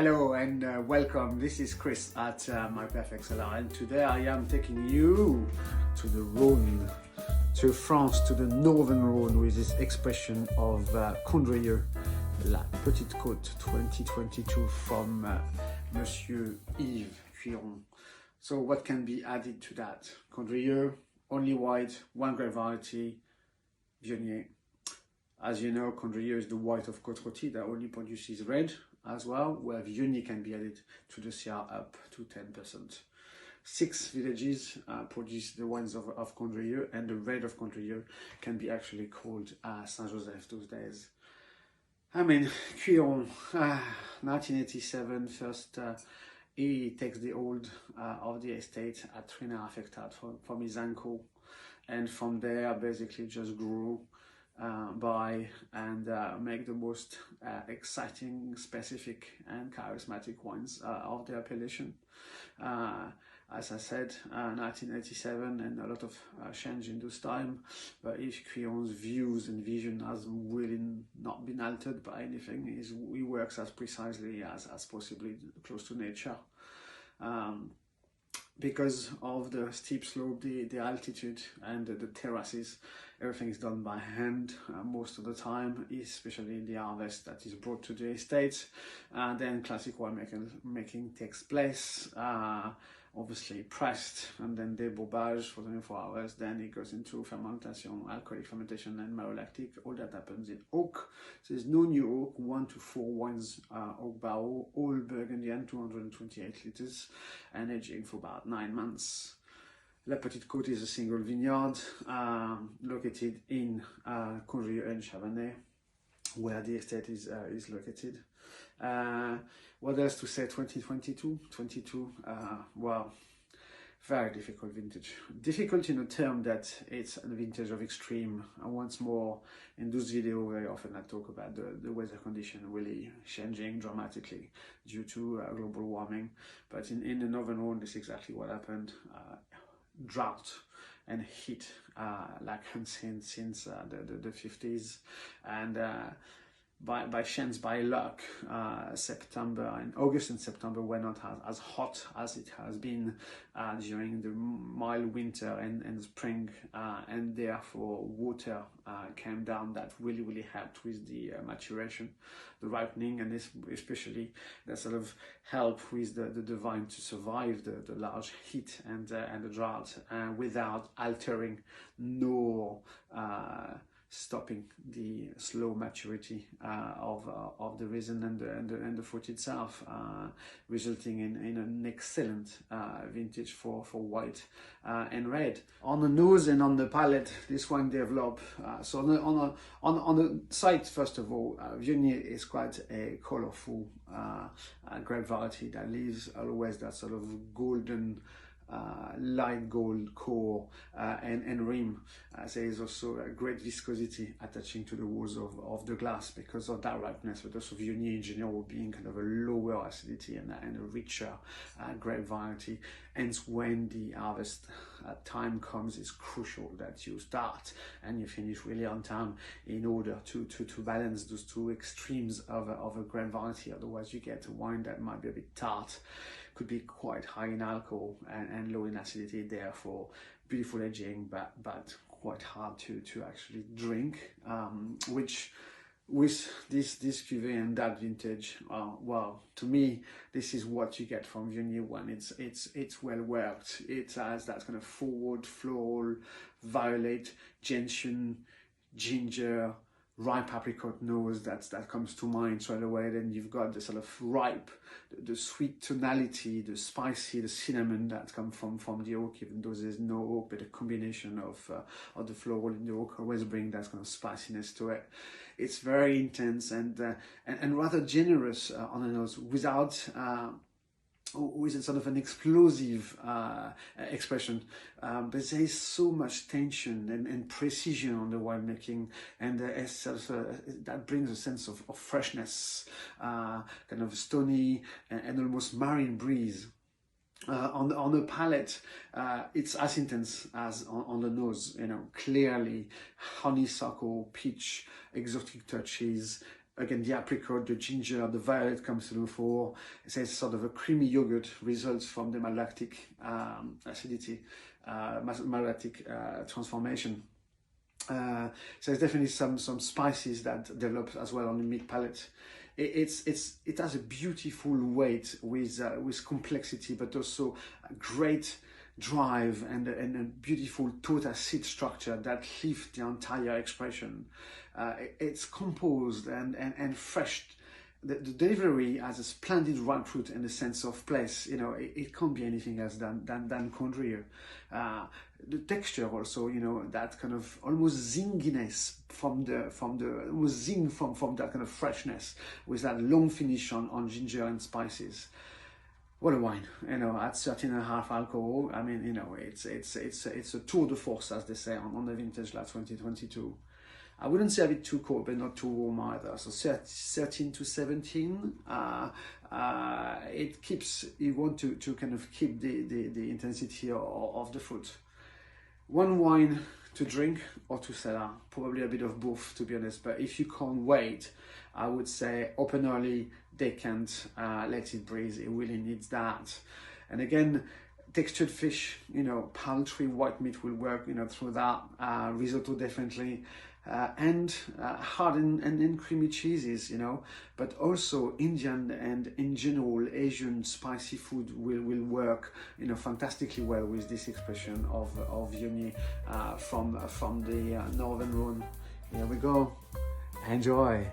Hello and welcome. This is Chris at my Perfect Cellar, and today I am taking you to the Rhone, to France, to the northern Rhone, with this expression of CONDRIEU La Petite Cote 2022 from Monsieur YVES CUILLERON. So what can be added to that? CONDRIEU, only white, 1 grape variety, Viognier. As you know, CONDRIEU is the white of Cote that only produces red as well, where Viognier can be added to the CR up to 10%. 6 villages produce the wines of CONDRIEU, and the red of CONDRIEU can be actually called Saint-Joseph those days. I mean, Cuillon, 1987, first he takes the hold of the estate at 3.5 hectares from his uncle, and from there basically just grew by and make the most exciting, specific and charismatic wines of the appellation. As I said, 1987, and a lot of change in this time, but YVES CUILLERON's views and vision has really not been altered by anything. He works as precisely as possibly close to nature. Because of the steep slope, the altitude and the terraces, everything is done by hand most of the time, especially in the harvest that is brought to the estate. Then classic winemaking takes place, obviously pressed, and then débourbage for 24 hours. Then it goes into fermentation, alcoholic fermentation and malolactic. All that happens in oak. So there's no new oak, 1 to 4 wines oak barrel, all Burgundian, 228 liters, and aging for about 9 months. La Petite Côte is a single vineyard located in CONDRIEU and Chabanais, where the estate is located. What else to say? 2022, well, very difficult vintage. Difficult in the term that it's a vintage of extreme. And once more, in this video, very often I talk about the weather condition really changing dramatically due to global warming. But in the northern Rhone, this is exactly what happened. Drought and heat like unseen since the 50s, and by chance, by luck, August and September were not as hot as it has been during the mild winter and spring, and therefore water came down. That really helped with the maturation, the ripening, and especially that sort of help with the vine to survive the large heat and the drought without altering nor stopping the slow maturity of the resin and the fruit itself, resulting in an excellent vintage for white and red. On the nose and on the palate, this wine developed. So on the site, first of all, Viognier is quite a colorful grape variety that leaves always that sort of golden, light gold core and rim. There is also a great viscosity attaching to the walls of the glass because of that ripeness, but also Viognier in general being kind of a lower acidity and a richer grape variety. Hence, when the harvest time comes, it's crucial that you start and you finish really on time in order to balance those two extremes of a grape variety. Otherwise, you get a wine that might be a bit tart, could be quite high in alcohol and low in acidity, therefore beautiful aging, but quite hard to actually drink, which with this cuvée and that vintage, well, to me, this is what you get from Viognier one. It's well worked. It has that kind of forward floral, violet, gentian, ginger, ripe apricot nose that comes to mind straight away. Then you've got the sort of ripe, the sweet tonality, the spicy, the cinnamon that come from the oak, even though there's no oak, but a combination of the floral in the oak always bring that kind of spiciness to it. It's very intense and rather generous on the nose, without with a sort of an explosive expression, but there is so much tension and precision on the winemaking, and that brings a sense of freshness, kind of stony and almost marine breeze. On the palate, it's as intense as on the nose, clearly honeysuckle, peach, exotic touches, again, the apricot, the ginger, the violet comes through for, it says sort of a creamy yogurt results from the malolactic acidity, malolactic transformation. So there's definitely some spices that develop as well on the meat palate. It has a beautiful weight with complexity, but also a great drive and a beautiful total acid structure that lifts the entire expression. It's composed and fresh. The delivery has a splendid ripe fruit and a sense of place. You know, it can't be anything else than Condrieu. The texture also, you know, that kind of almost zinginess from that kind of freshness with that long finish on ginger and spices. What a wine, you know, at 13.5 alcohol. I mean, you know, it's a tour de force, as they say, on the Vintage Lab 2022. I wouldn't serve it too cold, but not too warm either. So 13 to 17. It keeps, you want to kind of keep the intensity of the fruit. One wine to drink or to cellar, probably a bit of both, to be honest. But if you can't wait, I would say open early, decant, let it breathe. It really needs that. And again, textured fish, you know, poultry, white meat will work, you know, through that. Risotto definitely. And hard and creamy cheeses, you know, but also Indian and in general Asian spicy food will work, you know, fantastically well with this expression of Viognier from the northern Rhone. Here we go. Enjoy.